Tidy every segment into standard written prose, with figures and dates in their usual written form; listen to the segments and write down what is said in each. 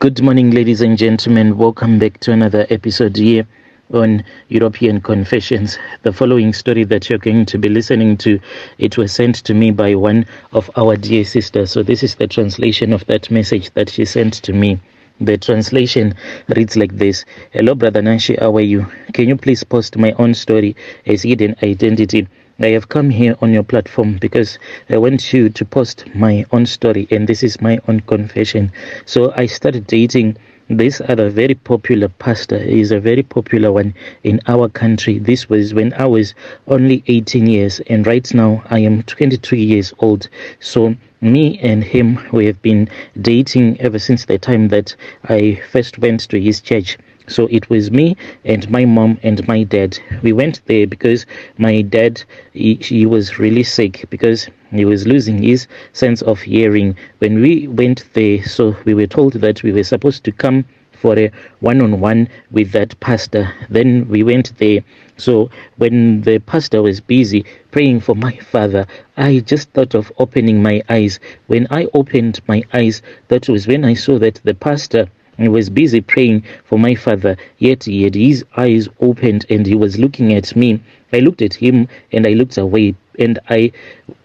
Good morning, ladies and gentlemen. Welcome back to another episode here on European Confessions. The following story that you're going to be listening to, it was sent to me by one of our dear sisters. So this is the translation of that message that she sent to me. The translation reads like this. Hello, Brother Nanshi, how are you? Can you please post my own story as hidden identity? I have come here on your platform because I want you to post my own story, and this is my own confession. So I started dating this other very popular pastor. He is a very popular one in our country. This was when I was only 18 years, and right now I am 23 years old. So me and him, we have been dating ever since the time that I first went to his church. So it was me and my mom and my dad. We went there because my dad, he was really sick because he was losing his sense of hearing. When we went there, so we were told that we were supposed to come for a one-on-one with that pastor. Then we went there. So when the pastor was busy praying for my father, I just thought of opening my eyes. When I opened my eyes, that was when I saw that the pastor, he was busy praying for my father, yet he had his eyes opened and he was looking at me. I looked at him and I looked away, and I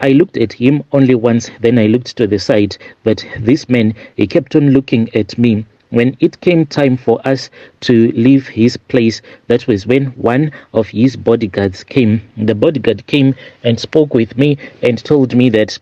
looked at him only once, then I looked to the side. But this man, he kept on looking at me. When it came time for us to leave his place, that was when one of his bodyguards came. The bodyguard came and spoke with me and told me that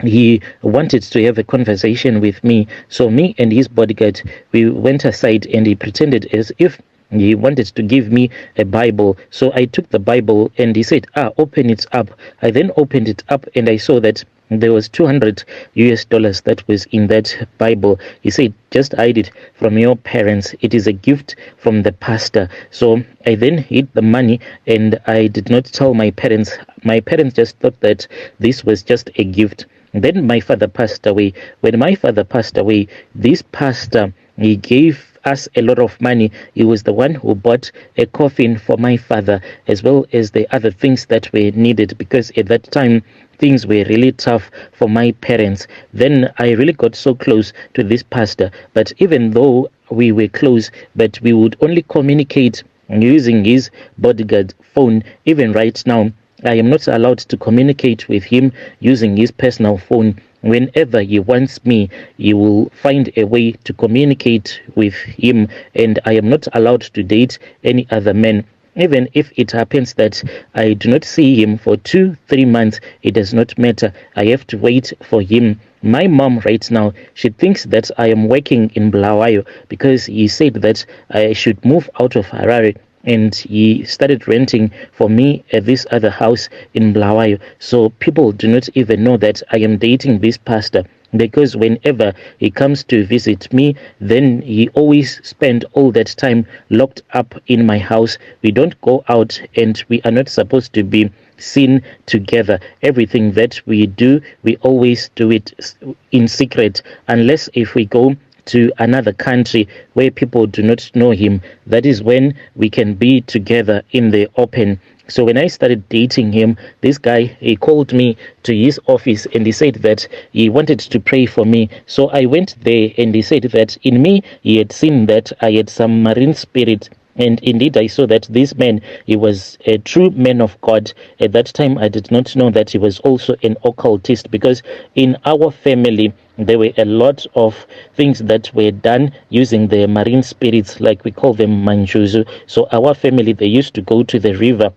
he wanted to have a conversation with me. So me and his bodyguard, we went aside and he pretended as if he wanted to give me a Bible. So I took the Bible and he said, open it up. I then opened it up and I saw that there was $200 that was in that Bible. He said, just hide it from your parents. It is a gift from the pastor. So I then hid the money and I did not tell my parents. My parents just thought that this was just a gift. Then my father passed away. When my father passed away, this pastor, he gave us a lot of money. He was the one who bought a coffin for my father, as well as the other things that were needed, because at that time things were really tough for my parents. Then I really got so close to this pastor, but even though we were close, but we would only communicate using his bodyguard phone. Even right now, I am not allowed to communicate with him using his personal phone. Whenever he wants me, he will find a way to communicate with him, and I am not allowed to date any other man. Even if it happens that I do not see him for 2-3 months, it does not matter. I have to wait for him. My mom right now, she thinks that I am working in Bulawayo because he said that I should move out of Harare, and he started renting for me at this other house in Bulawayo. So people do not even know that I am dating this pastor, because whenever he comes to visit me, then he always spend all that time locked up in my house. We don't go out and we are not supposed to be seen together. Everything that we do, we always do it in secret, unless if we go to another country where people do not know him. That is when we can be together in the open. So when I started dating him, this guy, he called me to his office and he said that he wanted to pray for me. So I went there and he said that in me, he had seen that I had some marine spirit. And indeed, I saw that this man, he was a true man of God. At that time, I did not know that he was also an occultist, because in our family, there were a lot of things that were done using the marine spirits, like we call them manjuzu. So our family, they used to go to the river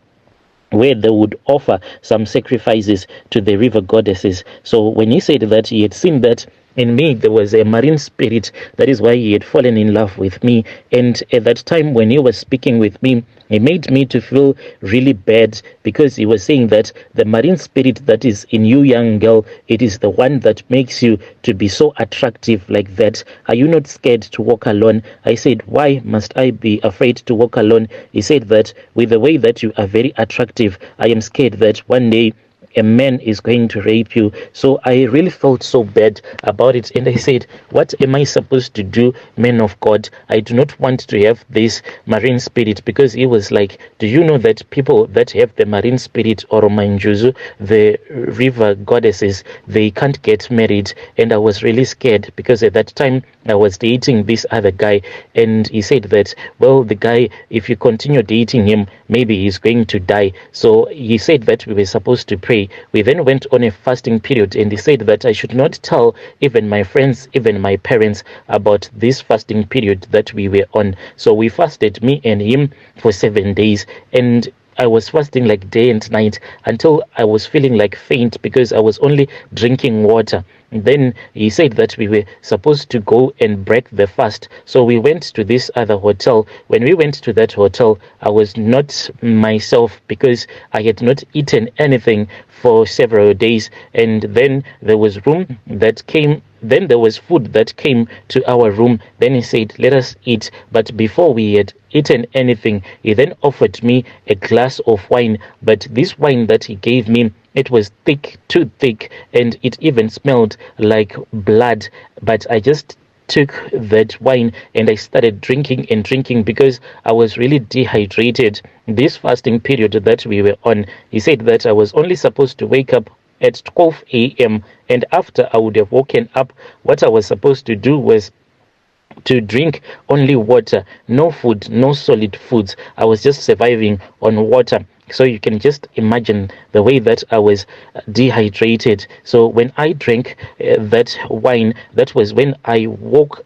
where they would offer some sacrifices to the river goddesses. So when he said that he had seen that in me there was a marine spirit, that is why he had fallen in love with me. And at that time when he was speaking with me, he made me to feel really bad, because he was saying that the marine spirit that is in you, young girl, it is the one that makes you to be so attractive like that. Are you not scared to walk alone? I said, why must I be afraid to walk alone? He said that with the way that you are very attractive, I am scared that one day a man is going to rape you. So I really felt so bad about it, and I said, what am I supposed to do, man of God? I do not want to have this marine spirit, because he was like, do you know that people that have the marine spirit, or Manjuzu, the river goddesses, they can't get married? And I was really scared, because at that time I was dating this other guy, and he said that, well, the guy, if you continue dating him, maybe he's going to die. So he said that we were supposed to pray. We then went on a fasting period, and he said that I should not tell even my friends, even my parents, about this fasting period that we were on. So we fasted, me and him, for 7 days, and I was fasting like day and night until I was feeling like faint, because I was only drinking water. And then he said that we were supposed to go and break the fast. So we went to this other hotel. When we went to that hotel, I was not myself, because I had not eaten anything for several days. And then there was there was food that came to our room. Then he said, let us eat. But before we had eaten anything, he then offered me a glass of wine. But this wine that he gave me, it was thick, too thick, and it even smelled like blood. But I just took that wine and I started drinking and drinking, because I was really dehydrated. This fasting period that we were on, he said that I was only supposed to wake up at 12 a.m. and after I would have woken up, what I was supposed to do was to drink only water, no food, no solid foods. I was just surviving on water. So you can just imagine the way that I was dehydrated. So when I drank that wine, that was when I woke.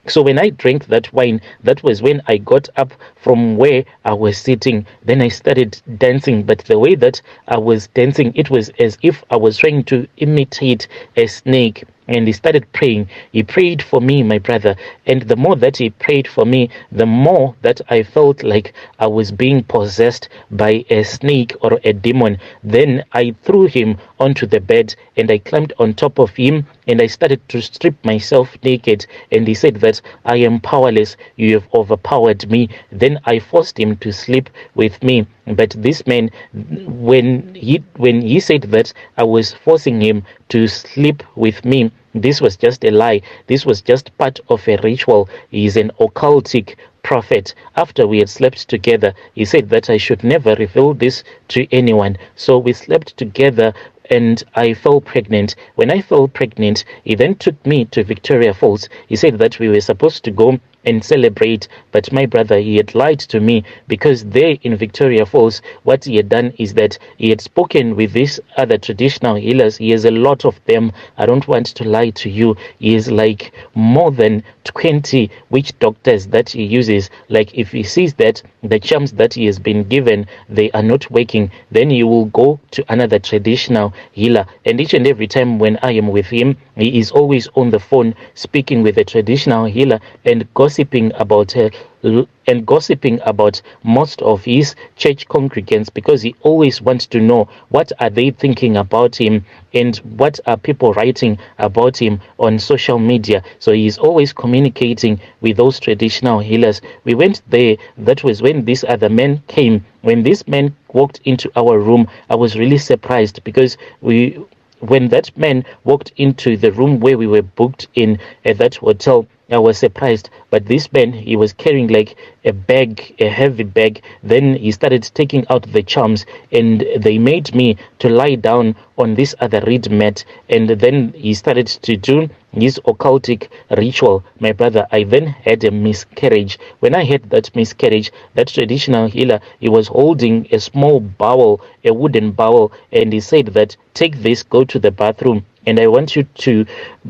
So when I drank that wine, that was when I got up from where I was sitting. Then I started dancing. But the way that I was dancing, it was as if I was trying to imitate a snake. And he started praying. He prayed for me, my brother. And the more that he prayed for me, the more that I felt like I was being possessed by a snake or a demon. Then I threw him onto the bed and I climbed on top of him and I started to strip myself naked. And he said that I am powerless. You have overpowered me. Then I forced him to sleep with me. But this man, when he said that I was forcing him to sleep with me, this was just a lie. This was just part of a ritual. He is an occultic prophet. After we had slept together, he said that I should never reveal this to anyone. So we slept together and I fell pregnant. When I fell pregnant, he then took me to Victoria Falls. He said that we were supposed to go and celebrate, but my brother, he had lied to me, because there in Victoria Falls, what he had done is that he had spoken with these other traditional healers. He has a lot of them. I don't want to lie to you. He has like more than 20 witch doctors that he uses. Like if he sees that the charms that he has been given, they are not working, then he will go to another traditional healer. And each and every time when I am with him, he is always on the phone speaking with a traditional healer and gossiping about her and gossiping about most of his church congregants, because he always wants to know what are they thinking about him and what are people writing about him on social media. So he is always communicating with those traditional healers. We went there. That was when this other man came. When this man walked into our room, I was really surprised, because when that man walked into the room where we were booked in at that hotel, I was surprised. But this man, he was carrying like a bag, a heavy bag. Then he started taking out the charms and they made me to lie down on this other reed mat. And then he started to do his occultic ritual. My brother, I then had a miscarriage. When I had that miscarriage, that traditional healer, he was holding a small bowl, a wooden bowl, and he said that, take this, go to the bathroom, and I want you to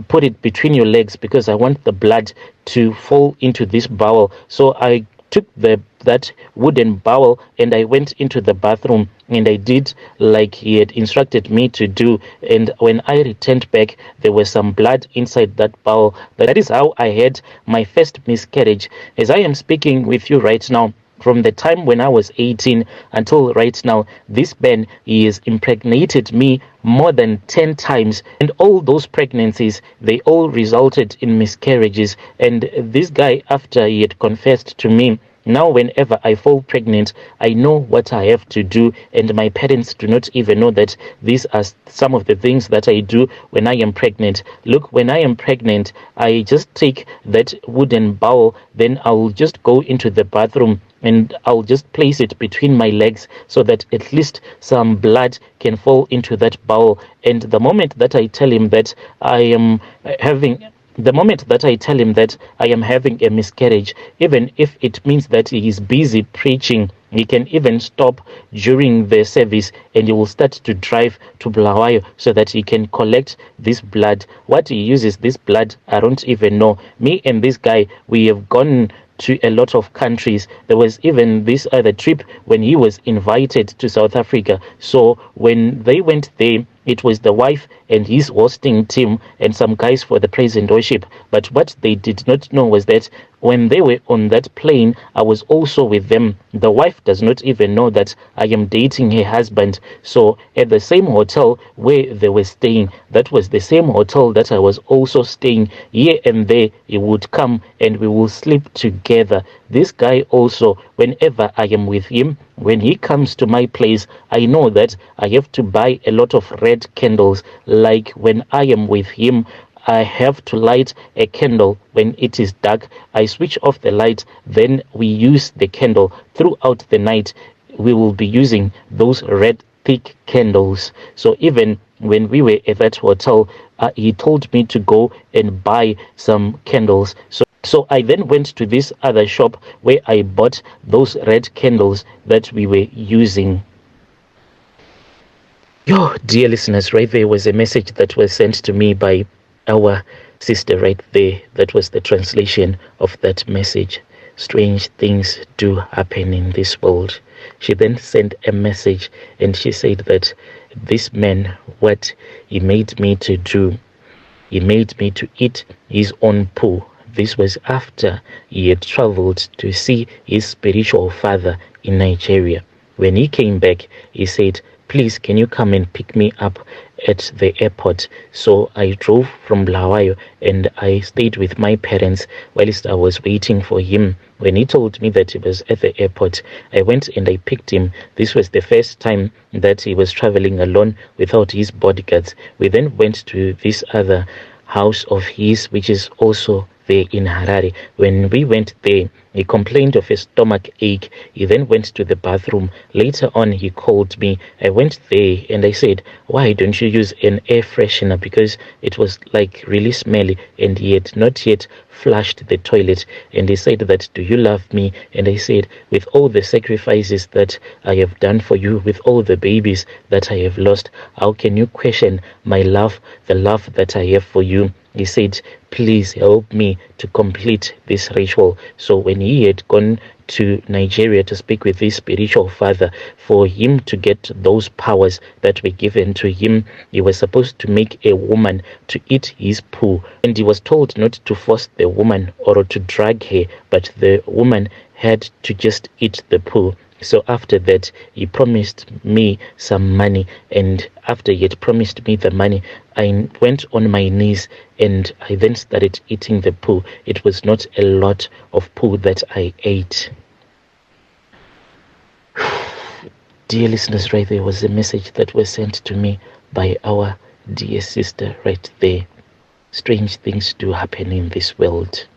put it between your legs, because I want the blood to fall into this bowl. So I took that wooden bowl and I went into the bathroom and I did like he had instructed me to do. And when I returned back, there was some blood inside that bowl. That is how I had my first miscarriage. As I am speaking with you right now, from the time when I was 18 until right now, this man, he has impregnated me more than 10 times. And all those pregnancies, they all resulted in miscarriages. And this guy, after he had confessed to me, Now, whenever I fall pregnant, I know what I have to do, and my parents do not even know that these are some of the things that I do when I am pregnant. Look, when I am pregnant, I just take that wooden bowl, then I'll just go into the bathroom and I'll just place it between my legs so that at least some blood can fall into that bowl. And the moment that I tell him that I am having the moment that I tell him that I am having a miscarriage, even if it means that he is busy preaching, he can even stop during the service and he will start to drive to Bulawayo so that he can collect this blood. What he uses this blood, I don't even know. Me and this guy, we have gone to a lot of countries. There was even this other trip when he was invited to South Africa. So when they went there, it was the wife and his hosting team and some guys for the praise and worship. But what they did not know was that when they were on that plane, I was also with them. The wife does not even know that I am dating her husband. So at the same hotel where they were staying, that was the same hotel that I was also staying. Here and there, he would come and we will sleep together. This guy also, whenever I am with him, when he comes to my place, I know that I have to buy a lot of red candles. Like when I am with him, I have to light a candle when it is dark. I switch off the light, then we use the candle throughout the night. We will be using those red thick candles. So even when we were at that hotel, he told me to go and buy some candles. So I then went to this other shop where I bought those red candles that we were using. Yo, dear listeners, right there was a message that was sent to me by our sister right there. That was the translation of that message. Strange things do happen in this world. She then sent a message and she said that this man, what he made me to do, he made me to eat his own poo. This was after he had traveled to see his spiritual father in Nigeria. When he came back, he said, please, can you come and pick me up at the airport? So I drove from Bulawayo and I stayed with my parents whilst I was waiting for him. When he told me that he was at the airport, I went and I picked him. This was the first time that he was traveling alone without his bodyguards. We then went to this other house of his, which is also there in Harare. When we went there, he complained of a stomach ache. He then went to the bathroom. Later on, he called me. I went there and I said, why don't you use an air freshener? Because it was like really smelly and he had not yet flushed the toilet. And he said that, do you love me? And I said, with all the sacrifices that I have done for you, with all the babies that I have lost, how can you question my love, the love that I have for you? He said, please help me to complete this ritual. So when he had gone to Nigeria to speak with his spiritual father, for him to get those powers that were given to him, he was supposed to make a woman to eat his poo. And he was told not to force the woman or to drag her, but the woman had to just eat the poo. So after that, he promised me some money, and after he had promised me the money, I went on my knees and I then started eating the poo. It was not a lot of poo that I ate. Dear listeners, right there was a message that was sent to me by our dear sister right there. Strange things do happen in this world.